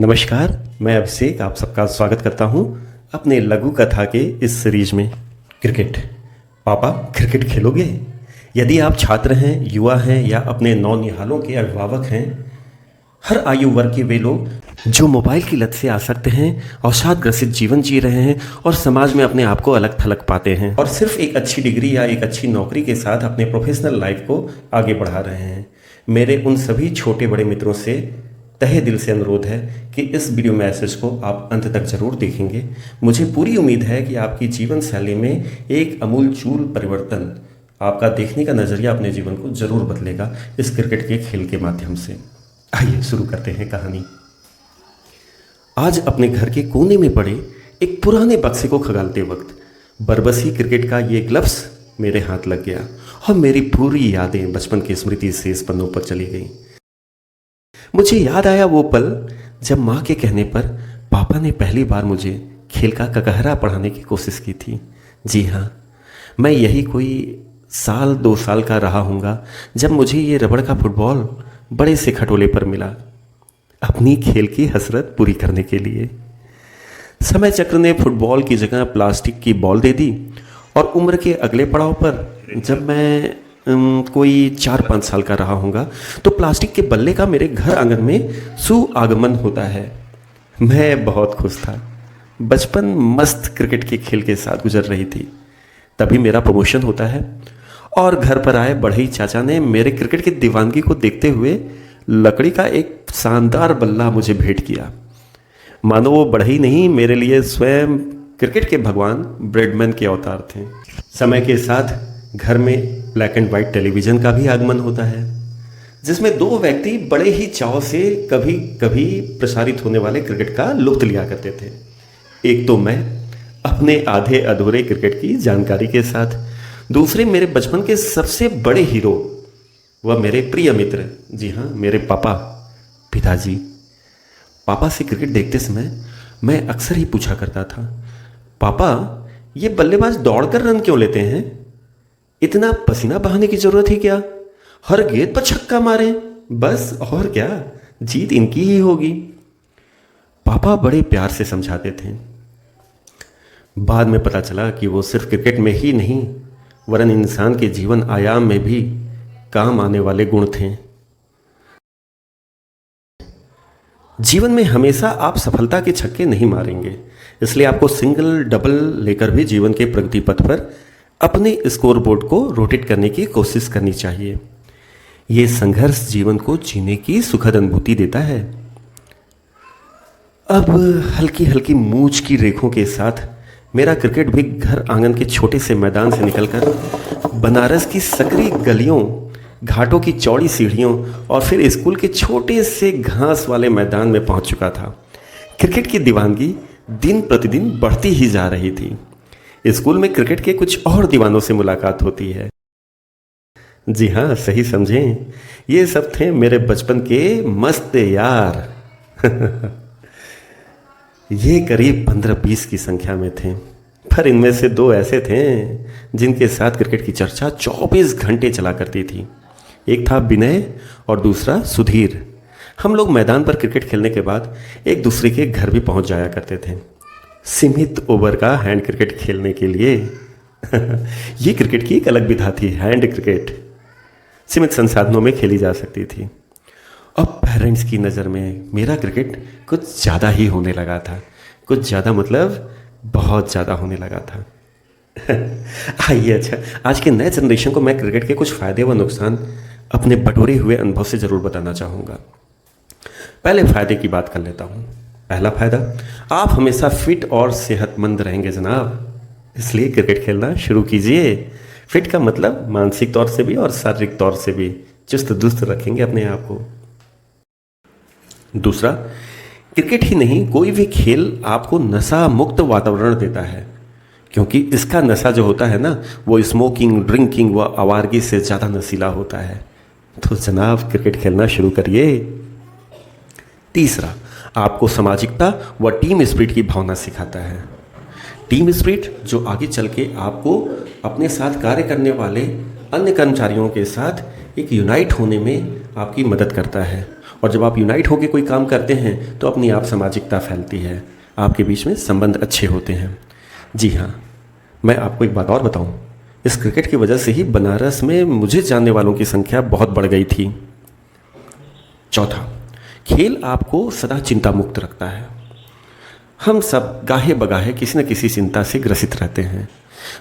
नमस्कार, मैं अभिषेक आप सबका स्वागत करता हूं अपने लघु कथा के इस सीरीज में। क्रिकेट। पापा क्रिकेट खेलोगे? यदि आप छात्र हैं, युवा हैं या अपने नौनिहालों के अभिभावक हैं, हर आयु वर्ग के वे लोग जो मोबाइल की लत से आसक्त हैं, अवसादग्रसित जीवन जी रहे हैं और समाज में अपने आप को अलग थलग पाते हैं और सिर्फ एक अच्छी डिग्री या एक अच्छी नौकरी के साथ अपने प्रोफेशनल लाइफ को आगे बढ़ा रहे हैं। मेरे उन सभी छोटे बड़े मित्रों से तहे दिल से अनुरोध है कि इस वीडियो मैसेज को आप अंत तक जरूर देखेंगे। मुझे पूरी उम्मीद है कि आपकी जीवन शैली में एक अमूलचूल परिवर्तन, आपका देखने का नज़रिया अपने जीवन को जरूर बदलेगा इस क्रिकेट के खेल के माध्यम से। आइए शुरू करते हैं कहानी। आज अपने घर के कोने में पड़े एक पुराने बक्से को खगालते वक्त बरबसी क्रिकेट का ये ग्लव्स मेरे हाथ लग गया और मेरी पूरी यादें बचपन की स्मृति से इस पन्नों पर चली गईं। मुझे याद आया वो पल जब माँ के कहने पर पापा ने पहली बार मुझे खेल का ककहरा पढ़ाने की कोशिश की थी। जी हाँ, मैं यही कोई 1-2 साल का रहा हूँगा जब मुझे ये रबड़ का फुटबॉल बड़े से खटोले पर मिला, अपनी खेल की हसरत पूरी करने के लिए। समय चक्र ने फुटबॉल की जगह प्लास्टिक की बॉल दे दी और उम्र के अगले पड़ाव पर जब मैं कोई 4-5 साल का रहा होऊंगा तो प्लास्टिक के बल्ले का मेरे घर आंगन में सुआगमन होता है। मैं बहुत खुश था। बचपन मस्त क्रिकेट के खेल के साथ गुजर रही थी। तभी मेरा प्रमोशन होता है और घर पर आए बढ़ई चाचा ने मेरे क्रिकेट की दीवानगी को देखते हुए लकड़ी का एक शानदार बल्ला मुझे भेंट किया। मानो वो बढ़ई नहीं, मेरे लिए स्वयं क्रिकेट के भगवान ब्रेडमैन के अवतार थे। समय के साथ घर में ब्लैक एंड वाइट टेलीविज़न का भी आगमन होता है, जिसमें 2 व्यक्ति बड़े ही चाव से कभी कभी प्रसारित होने वाले क्रिकेट का लुत्फ लिया करते थे। एक तो मैं अपने आधे अधूरे क्रिकेट की जानकारी के साथ, दूसरे मेरे बचपन के सबसे बड़े हीरो, वह मेरे प्रिय मित्र, जी हाँ मेरे पापा, पिताजी। पापा से क्रिकेट देखते समय मैं अक्सर ही पूछा करता था, पापा ये बल्लेबाज दौड़कर रन क्यों लेते हैं? इतना पसीना बहाने की जरूरत है क्या? हर गेंद पर छक्का मारें बस, और क्या, जीत इनकी ही होगी। पापा बड़े प्यार से समझाते थे। बाद में पता चला कि वो सिर्फ क्रिकेट में ही नहीं वरन इंसान के जीवन आयाम में भी काम आने वाले गुण थे। जीवन में हमेशा आप सफलता के छक्के नहीं मारेंगे, इसलिए आपको सिंगल डबल लेकर भी जीवन के प्रगति पथ पर अपने स्कोरबोर्ड को रोटेट करने की कोशिश करनी चाहिए। ये संघर्ष जीवन को जीने की सुखद अनुभूति देता है। अब हल्की हल्की मूंछ की रेखों के साथ मेरा क्रिकेट भी घर आंगन के छोटे से मैदान से निकलकर बनारस की सकरी गलियों, घाटों की चौड़ी सीढ़ियों और फिर स्कूल के छोटे से घास वाले मैदान में पहुंच चुका था। क्रिकेट की दीवानगी दिन प्रतिदिन बढ़ती ही जा रही थी। स्कूल में क्रिकेट के कुछ और दीवानों से मुलाकात होती है। जी हाँ, सही समझें, ये सब थे मेरे बचपन के मस्त यार। ये करीब 15-20 की संख्या में थे, पर इनमें से 2 ऐसे थे जिनके साथ क्रिकेट की चर्चा 24 घंटे चला करती थी। एक था विनय और दूसरा सुधीर। हम लोग मैदान पर क्रिकेट खेलने के बाद एक दूसरे के घर भी पहुंच जाया करते थे, सीमित ओवर का हैंड क्रिकेट खेलने के लिए। ये क्रिकेट की एक अलग विधा थी। हैंड क्रिकेट सीमित संसाधनों में खेली जा सकती थी। अब पेरेंट्स की नज़र में मेरा क्रिकेट कुछ ज़्यादा ही होने लगा था। कुछ ज़्यादा मतलब बहुत ज़्यादा होने लगा था। आइए, अच्छा, आज के नए जनरेशन को मैं क्रिकेट के कुछ फ़ायदे व नुकसान अपने बटोरे हुए अनुभव से ज़रूर बताना चाहूँगा। पहले फ़ायदे की बात कर लेता हूँ। पहला फ़ायदा, आप हमेशा फिट और सेहतमंद रहेंगे जनाब, इसलिए क्रिकेट खेलना शुरू कीजिए। फिट का मतलब मानसिक तौर से भी और शारीरिक तौर से भी चुस्त दुरुस्त रखेंगे अपने आप को। दूसरा, क्रिकेट ही नहीं कोई भी खेल आपको नशा मुक्त वातावरण देता है, क्योंकि इसका नशा जो होता है ना, वो स्मोकिंग, ड्रिंकिंग व आवारगी से ज़्यादा नशीला होता है। तो जनाब क्रिकेट खेलना शुरू करिए। तीसरा, आपको सामाजिकता व टीम स्पिरिट की भावना सिखाता है। टीम स्पिरिट जो आगे चल के आपको अपने साथ कार्य करने वाले अन्य कर्मचारियों के साथ एक यूनाइट होने में आपकी मदद करता है और जब आप यूनाइट होकर कोई काम करते हैं तो अपनी आप सामाजिकता फैलती है, आपके बीच में संबंध अच्छे होते हैं। जी हाँ, मैं आपको एक बात और बताऊं, इस क्रिकेट की वजह से ही बनारस में मुझे जानने वालों की संख्या बहुत बढ़ गई थी। चौथा, खेल आपको सदा चिंता मुक्त रखता है। हम सब गाहे बगाहे किसी न किसी चिंता से ग्रसित रहते हैं।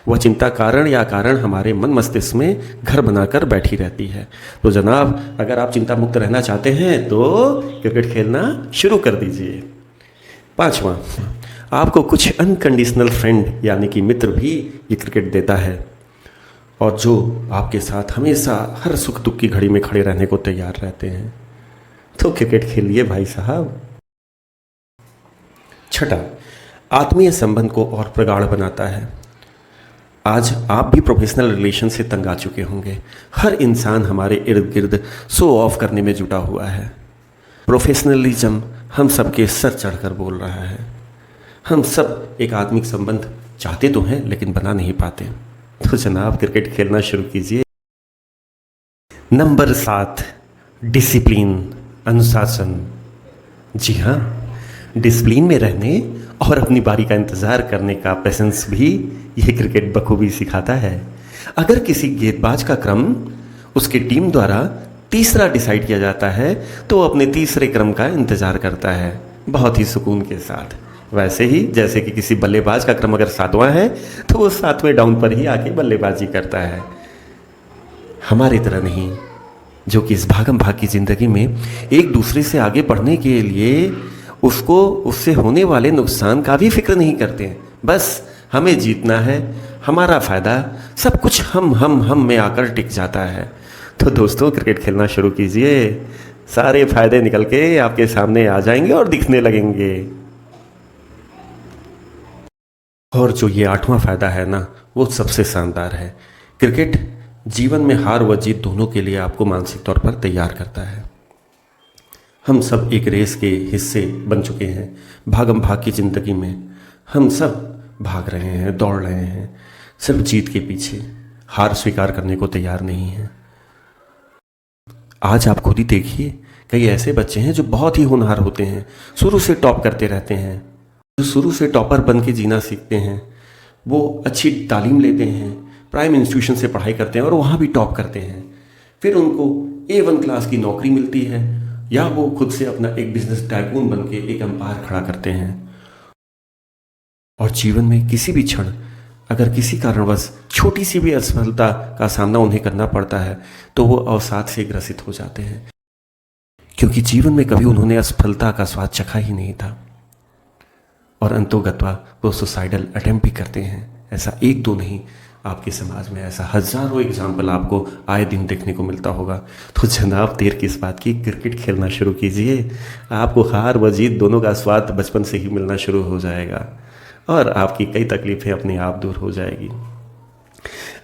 वह चिंता कारण या कारण हमारे मन मस्तिष्क में घर बनाकर बैठी रहती है। तो जनाब, अगर आप चिंता मुक्त रहना चाहते हैं तो क्रिकेट खेलना शुरू कर दीजिए। पांचवा, आपको कुछ अनकंडीशनल फ्रेंड यानी कि मित्र भी ये क्रिकेट देता है, और जो आपके साथ हमेशा हर सुख दुख की घड़ी में खड़े रहने को तैयार रहते हैं। तो क्रिकेट खेलिए भाई साहब। छठा, आत्मीय संबंध को और प्रगाढ़ बनाता है। आज आप भी प्रोफेशनल रिलेशन से तंग आ चुके होंगे। हर इंसान हमारे इर्द गिर्द शो ऑफ करने में जुटा हुआ है। प्रोफेशनलिज्म हम सबके सर चढ़कर बोल रहा है। हम सब एक आत्मिक संबंध चाहते तो हैं लेकिन बना नहीं पाते। तो जनाब, क्रिकेट खेलना शुरू कीजिए। नंबर 7, डिसिप्लिन, अनुशासन। जी हाँ, डिसिप्लिन में रहने और अपनी बारी का इंतज़ार करने का पेशेंस भी यह क्रिकेट बखूबी सिखाता है। अगर किसी गेंदबाज का क्रम उसकी टीम द्वारा तीसरा डिसाइड किया जाता है तो वो अपने तीसरे क्रम का इंतज़ार करता है बहुत ही सुकून के साथ। वैसे ही जैसे कि किसी बल्लेबाज का क्रम अगर 7वां है तो वो 7वें डाउन पर ही आके बल्लेबाजी करता है। हमारी तरह नहीं, जो कि इस भागम भाग की ज़िंदगी में एक दूसरे से आगे बढ़ने के लिए उसको उससे होने वाले नुकसान का भी फिक्र नहीं करते हैं। बस हमें जीतना है, हमारा फ़ायदा, सब कुछ हम में आकर टिक जाता है। तो दोस्तों, क्रिकेट खेलना शुरू कीजिए, सारे फायदे निकल के आपके सामने आ जाएंगे और दिखने लगेंगे। और जो ये 8वां फ़ायदा है ना, वो सबसे शानदार है। क्रिकेट जीवन में हार व जीत दोनों के लिए आपको मानसिक तौर पर तैयार करता है। हम सब एक रेस के हिस्से बन चुके हैं। भागम भाग की ज़िंदगी में हम सब भाग रहे हैं, दौड़ रहे हैं, सिर्फ जीत के पीछे। हार स्वीकार करने को तैयार नहीं है। आज आप खुद ही देखिए, कई ऐसे बच्चे हैं जो बहुत ही होनहार होते हैं, शुरू से टॉप करते रहते हैं। जो शुरू से टॉपर बन के जीना सीखते हैं, वो अच्छी तालीम लेते हैं, प्राइम इंस्टीट्यूशन से पढ़ाई करते हैं और वहाँ भी टॉप करते हैं। फिर उनको A1 क्लास की नौकरी मिलती है, या वो खुद से अपना एक बिजनेस टाइकून बन के एक एम्पायर खड़ा करते हैं। और जीवन में किसी भी क्षण अगर किसी कारणवश छोटी सी भी असफलता का सामना उन्हें करना पड़ता है तो वो अवसाद से ग्रसित हो जाते हैं, क्योंकि जीवन में कभी उन्होंने असफलता का स्वाद चखा ही नहीं था। और अंतोगत्वा वो सुसाइडल अटेम्प्ट भी करते हैं। ऐसा एक दो नहीं, आपके समाज में ऐसा हजारों एग्जाम्पल आपको आए दिन देखने को मिलता होगा। तो जनाब, देर किस बात की, क्रिकेट खेलना शुरू कीजिए। आपको हार व जीत दोनों का स्वाद बचपन से ही मिलना शुरू हो जाएगा और आपकी कई तकलीफें अपने आप दूर हो जाएगी।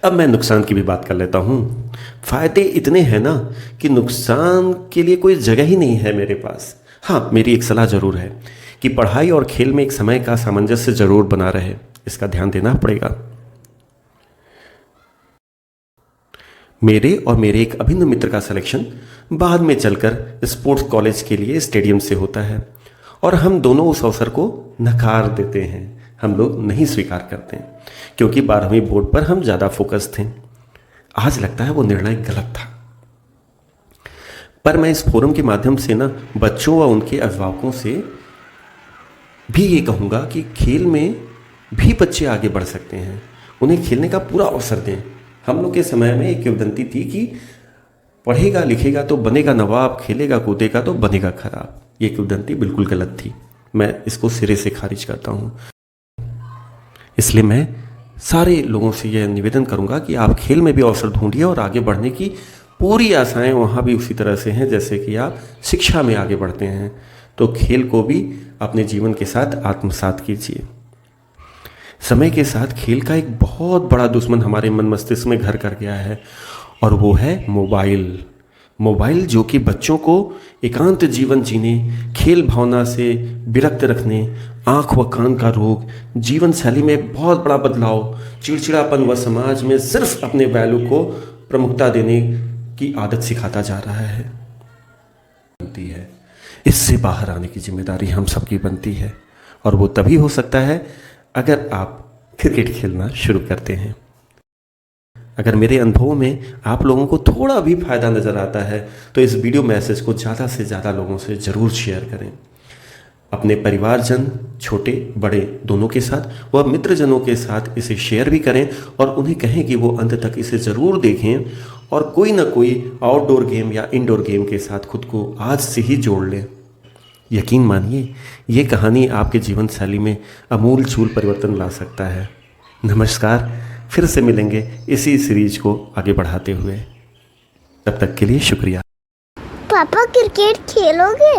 अब मैं नुकसान की भी बात कर लेता हूँ। फ़ायदे इतने हैं ना कि नुकसान के लिए कोई जगह ही नहीं है मेरे पास। हाँ, मेरी एक सलाह ज़रूर है कि पढ़ाई और खेल में एक समय का सामंजस्य ज़रूर बना रहे, इसका ध्यान देना पड़ेगा। मेरे और मेरे एक अभिन्न मित्र का सिलेक्शन बाद में चलकर स्पोर्ट्स कॉलेज के लिए स्टेडियम से होता है और हम दोनों उस अवसर को नकार देते हैं। हम लोग नहीं स्वीकार करते क्योंकि 12वीं बोर्ड पर हम ज़्यादा फोकस थे। आज लगता है वो निर्णय गलत था, पर मैं इस फोरम के माध्यम से ना बच्चों व उनके अभिभावकों से भी ये कहूँगा कि खेल में भी बच्चे आगे बढ़ सकते हैं, उन्हें खेलने का पूरा अवसर दें। हम लोग के समय में एक किंवदंती थी कि पढ़ेगा लिखेगा तो बनेगा नवाब, खेलेगा कूदेगा तो बनेगा खराब। ये किंवदंती बिल्कुल गलत थी, मैं इसको सिरे से खारिज करता हूँ। इसलिए मैं सारे लोगों से यह निवेदन करूँगा कि आप खेल में भी अवसर ढूंढिए और आगे बढ़ने की पूरी आशाएं वहाँ भी उसी तरह से हैं जैसे कि आप शिक्षा में आगे बढ़ते हैं। तो खेल को भी अपने जीवन के साथ आत्मसात कीजिए। समय के साथ खेल का एक बहुत बड़ा दुश्मन हमारे मन मस्तिष्क में घर कर गया है और वो है मोबाइल। मोबाइल जो कि बच्चों को एकांत जीवन जीने, खेल भावना से विरक्त रखने, आँख व कान का रोग, जीवन शैली में बहुत बड़ा बदलाव, चिड़चिड़ापन व समाज में सिर्फ अपने वैल्यू को प्रमुखता देने की आदत सिखाता जा रहा है। होती है। इससे बाहर आने की जिम्मेदारी हम सबकी बनती है, और वो तभी हो सकता है अगर आप क्रिकेट खेलना शुरू करते हैं। अगर मेरे अनुभव में आप लोगों को थोड़ा भी फ़ायदा नज़र आता है तो इस वीडियो मैसेज को ज़्यादा से ज़्यादा लोगों से ज़रूर शेयर करें। अपने परिवारजन, छोटे बड़े दोनों के साथ व मित्रजनों के साथ इसे शेयर भी करें और उन्हें कहें कि वो अंत तक इसे ज़रूर देखें और कोई ना कोई आउटडोर गेम या इंडोर गेम के साथ खुद को आज से ही जोड़ लें। यकीन मानिए, ये कहानी आपके जीवन शैली में आमूल चूल परिवर्तन ला सकता है। नमस्कार, फिर से मिलेंगे इसी सीरीज को आगे बढ़ाते हुए। तब तक के लिए शुक्रिया। पापा क्रिकेट खेलोगे?